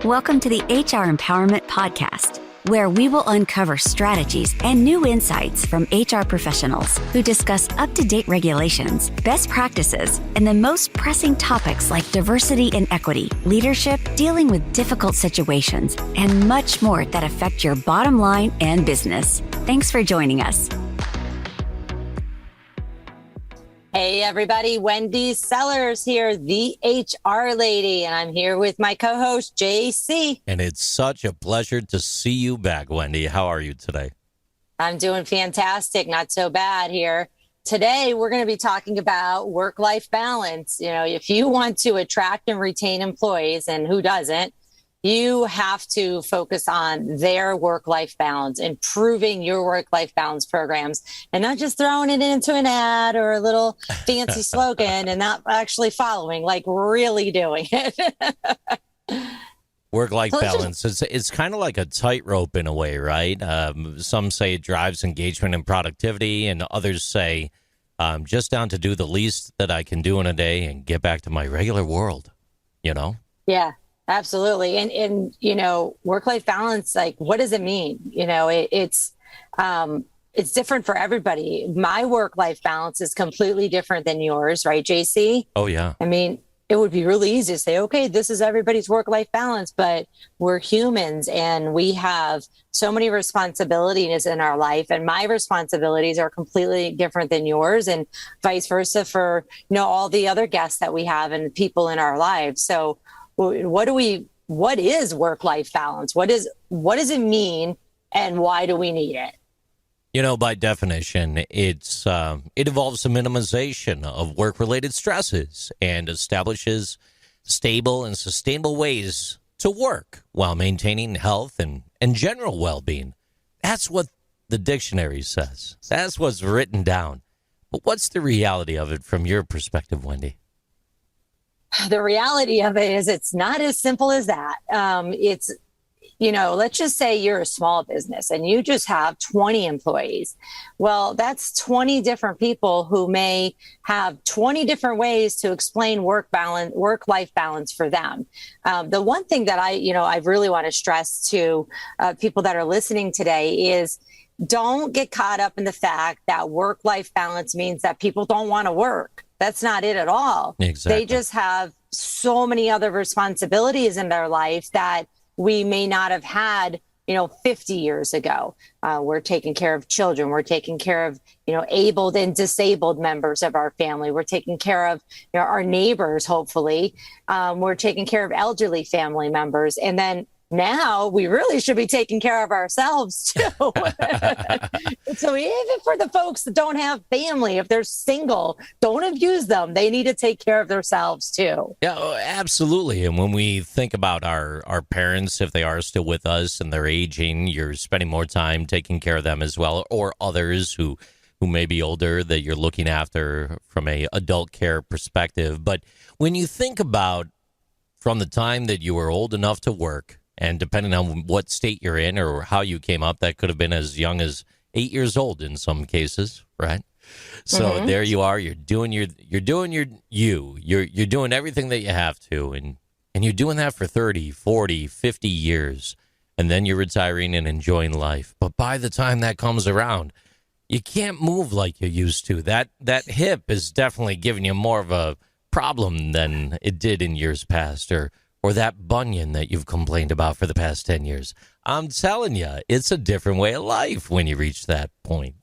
Welcome to the HR Empowerment Podcast, where we will uncover strategies and new insights from HR professionals who discuss up-to-date regulations, best practices, and the most pressing topics like diversity and equity, leadership, dealing with difficult situations, and much more that affect your bottom line and business. Thanks for joining us. Hey everybody, Wendy Sellers here, the HR lady, and I'm here with my co-host, JC. And it's such a pleasure to see you back, Wendy. How are you today? I'm doing fantastic, not so bad here. Today, we're going to be talking about work-life balance. You know, if you want to attract and retain employees, and who doesn't, you have to focus on their work-life balance, improving your work-life balance programs, and not just throwing it into an ad or a little fancy slogan and not actually following, like really doing it. Work-life balance, it's kind of like a tightrope in a way, right? Some say it drives engagement and productivity, and others say just down to do the least that I can do in a day and get back to my regular world, you know? Yeah. Absolutely. And, you know, work-life balance, like, what does it mean? You know, it's different for everybody. My work-life balance is completely different than yours, right, JC? Oh, yeah. I mean, it would be really easy to say, okay, this is everybody's work-life balance, but we're humans and we have so many responsibilities in our life, and my responsibilities are completely different than yours, and vice versa for, you know, all the other guests that we have and people in our lives. So what is work-life balance? What does it mean, and why do we need it? You know, by definition, it involves the minimization of work-related stresses and establishes stable and sustainable ways to work while maintaining health and general well-being. That's what the dictionary says. That's what's written down. But what's the reality of it from your perspective, Wendy? The reality of it is it's not as simple as that. It's, you know, let's just say you're a small business and you just have 20 employees. Well, that's 20 different people who may have 20 different ways to explain work-life balance for them. The one thing that I really want to stress to people that are listening today is don't get caught up in the fact that work-life balance means that people don't want to work. That's not it at all. Exactly. They just have so many other responsibilities in their life that we may not have had, 50 years ago. We're taking care of children. We're taking care of, able and disabled members of our family. We're taking care of our neighbors, hopefully. We're taking care of elderly family members. And then now we really should be taking care of ourselves too. So even for the folks that don't have family, if they're single, don't abuse them. They need to take care of themselves too. Yeah, absolutely. And when we think about our parents, if they are still with us and they're aging, you're spending more time taking care of them as well, or others who may be older that you're looking after from a adult care perspective. But when you think about from the time that you were old enough to work, and depending on what state you're in or how you came up, that could have been as young as 8 years old in some cases, right? So There you are. You're doing you're doing everything that you have to, and you're doing that for 30, 40, 50 years, and then you're retiring and enjoying life. But by the time that comes around, you can't move like you used to. That hip is definitely giving you more of a problem than it did in years past, or that bunion that you've complained about for the past 10 years. I'm telling you, it's a different way of life when you reach that point.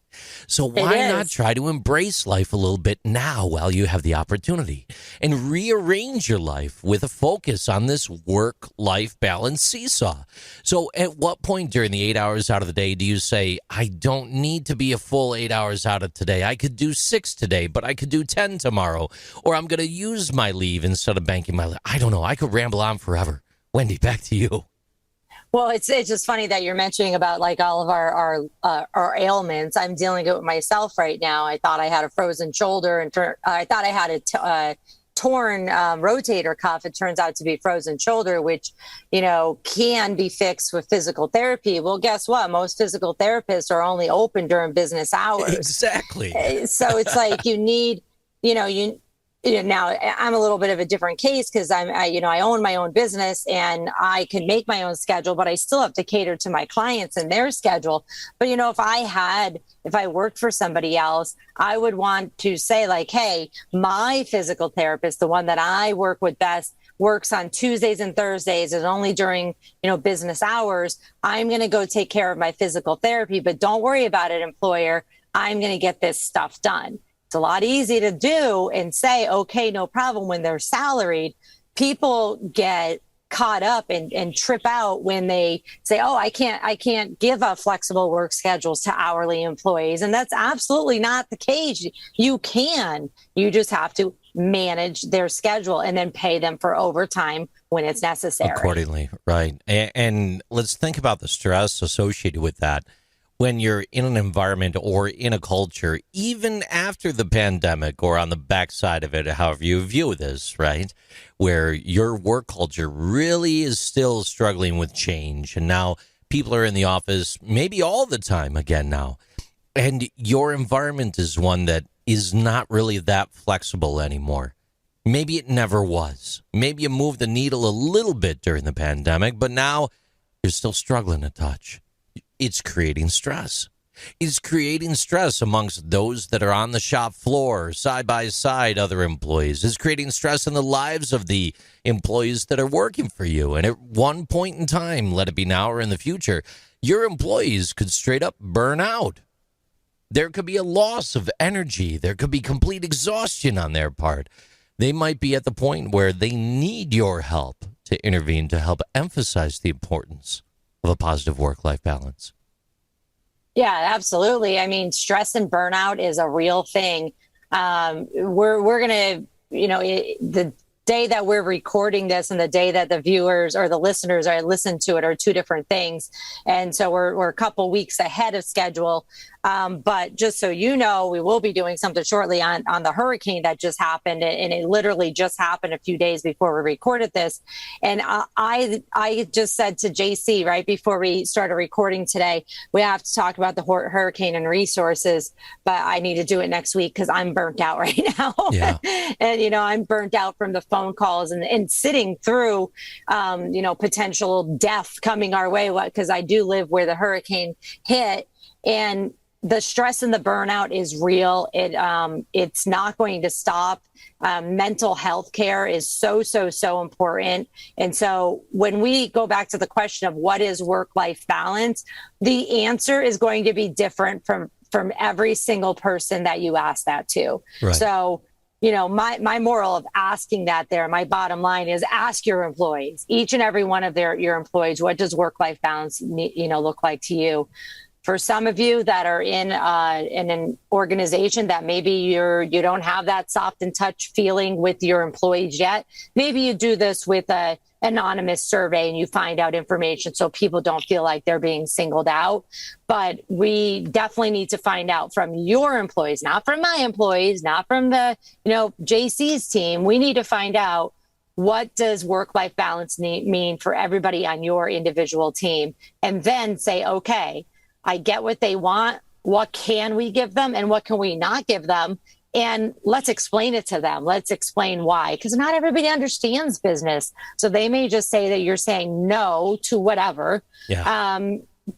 So why not try to embrace life a little bit now while you have the opportunity and rearrange your life with a focus on this work-life balance seesaw? So at what point during the 8 hours out of the day do you say, I don't need to be a full 8 hours out of today. I could do 6 today, but I could do 10 tomorrow. Or I'm going to use my leave instead of banking my leave. I don't know. I could ramble on forever. Wendy, back to you. Well, it's just funny that you're mentioning about like all of our ailments. I'm dealing with myself right now. I thought I had a frozen shoulder, and I thought I had a torn rotator cuff. It turns out to be frozen shoulder, which can be fixed with physical therapy. Well, guess what? Most physical therapists are only open during business hours. Exactly. So it's like you need Now I'm a little bit of a different case because I own my own business and I can make my own schedule, but I still have to cater to my clients and their schedule. But, if I worked for somebody else, I would want to say like, hey, my physical therapist, the one that I work with best, works on Tuesdays and Thursdays and only during, business hours. I'm going to go take care of my physical therapy, but don't worry about it, employer. I'm going to get this stuff done. It's a lot easier to do and say, okay, no problem when they're salaried. People get caught up and trip out when they say, oh, I can't give a flexible work schedules to hourly employees. And that's absolutely not the case. You just have to manage their schedule and then pay them for overtime when it's necessary. Accordingly, right. And let's think about the stress associated with that. When you're in an environment or in a culture, even after the pandemic or on the backside of it, however you view this, right, where your work culture really is still struggling with change. And now people are in the office maybe all the time again now. And your environment is one that is not really that flexible anymore. Maybe it never was. Maybe you moved the needle a little bit during the pandemic, but now you're still struggling a touch. It's creating stress. It's creating stress amongst those that are on the shop floor, side by side, other employees. It's creating stress in the lives of the employees that are working for you. And at one point in time, let it be now or in the future, your employees could straight up burn out. There could be a loss of energy. There could be complete exhaustion on their part. They might be at the point where they need your help to intervene to help emphasize the importance of a positive work-life balance. Yeah, absolutely. I mean, stress and burnout is a real thing. We're going to, the day that we're recording this and the day that the viewers or the listeners are listen to it are two different things. And so we're a couple weeks ahead of schedule. But just so you know, we will be doing something shortly on the hurricane that just happened. And it literally just happened a few days before we recorded this. And I just said to JC right before we started recording today, we have to talk about the hurricane and resources, but I need to do it next week because I'm burnt out right now. Yeah. And, I'm burnt out from the phone calls and sitting through, potential death coming our way because I do live where the hurricane hit. And the stress and the burnout is real. It's not going to stop. Mental health care is so important. And so when we go back to the question of what is work-life balance, the answer is going to be different from every single person that you ask that to. Right. So, my moral of asking that there, my bottom line is ask your employees, each and every one of your employees, what does work-life balance, look like to you? For some of you that are in an organization that maybe you don't have that soft and touch feeling with your employees yet, maybe you do this with a anonymous survey and you find out information so people don't feel like they're being singled out. But we definitely need to find out from your employees, not from my employees, not from the JC's team. We need to find out, what does work-life balance mean for everybody on your individual team, and then say, okay, I get what they want. What can we give them and what can we not give them? And let's explain it to them. Let's explain why, because not everybody understands business. So they may just say that you're saying no to whatever,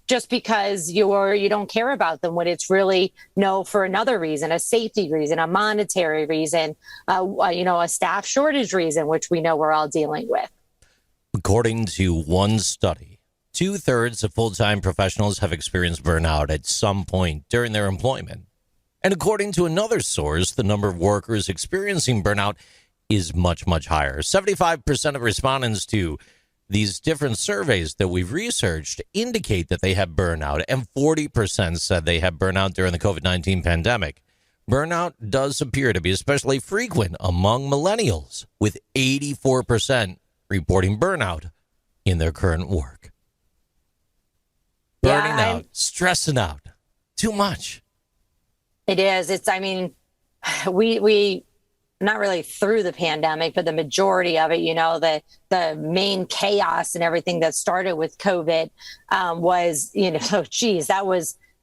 just because you don't care about them, when it's really no for another reason, a safety reason, a monetary reason, a staff shortage reason, which we know we're all dealing with. According to one study, 2/3 of full-time professionals have experienced burnout at some point during their employment. And according to another source, the number of workers experiencing burnout is much, much higher. 75% of respondents to these different surveys that we've researched indicate that they have burnout, and 40% said they have burnout during the COVID-19 pandemic. Burnout does appear to be especially frequent among millennials, with 84% reporting burnout in their current work. Burning out, stressing out, too much. It is. We not really through the pandemic, but the majority of it, the main chaos and everything that started with COVID was, that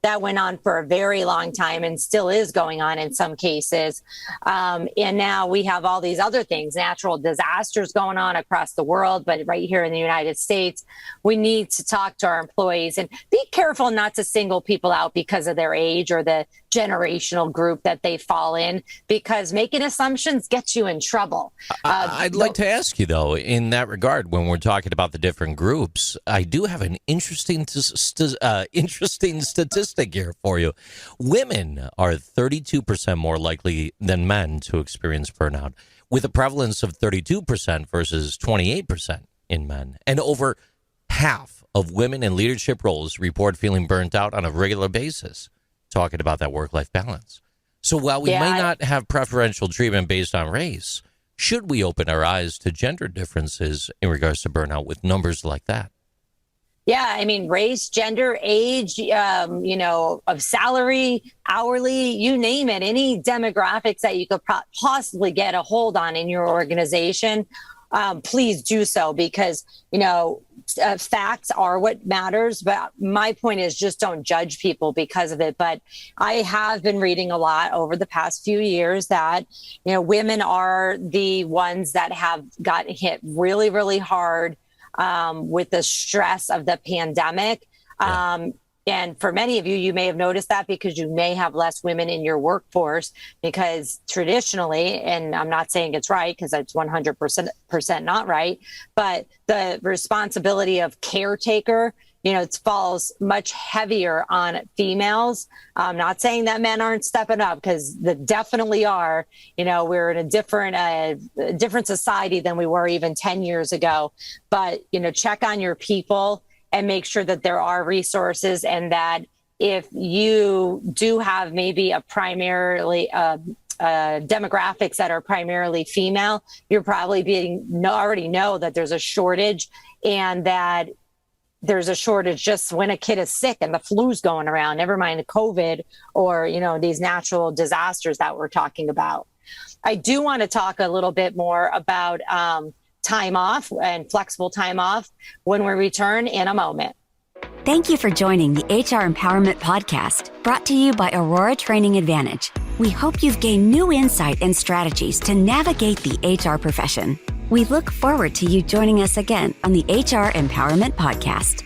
that went on for a very long time and still is going on in some cases. And now we have all these other things, natural disasters going on across the world, but right here in the United States, we need to talk to our employees and be careful not to single people out because of their age or the generational group that they fall in, because making assumptions gets you in trouble. I'd like to ask you, though, in that regard, when we're talking about the different groups, I do have an interesting statistic here for you. Women are 32% more likely than men to experience burnout, with a prevalence of 32% versus 28% in men. And over half of women in leadership roles report feeling burnt out on a regular basis, talking about that work-life balance. So while we may not have preferential treatment based on race, should we open our eyes to gender differences in regards to burnout with numbers like that? Yeah, I mean, race, gender, age, of salary, hourly, you name it, any demographics that you could possibly get a hold on in your organization, please do so, because, facts are what matters. But my point is, just don't judge people because of it. But I have been reading a lot over the past few years that, women are the ones that have gotten hit really, really hard with the stress of the pandemic. And for many of you, you may have noticed that because you may have less women in your workforce, because traditionally, and I'm not saying it's right because it's 100% not right, but the responsibility of caretaker, it falls much heavier on females. I'm not saying that men aren't stepping up, because they definitely are. We're in a different society than we were even 10 years ago. But, check on your people and make sure that there are resources, and that if you do have maybe a primarily demographics that are primarily female, you're probably already know that there's a shortage, and that there's a shortage just when a kid is sick and the flu's going around, never mind the COVID or, these natural disasters that we're talking about. I do want to talk a little bit more about time off and flexible time off when we return in a moment. Thank you for joining the HR Empowerment Podcast, brought to you by Aurora Training Advantage. We hope you've gained new insight and strategies to navigate the HR profession. We look forward to you joining us again on the HR Empowerment Podcast.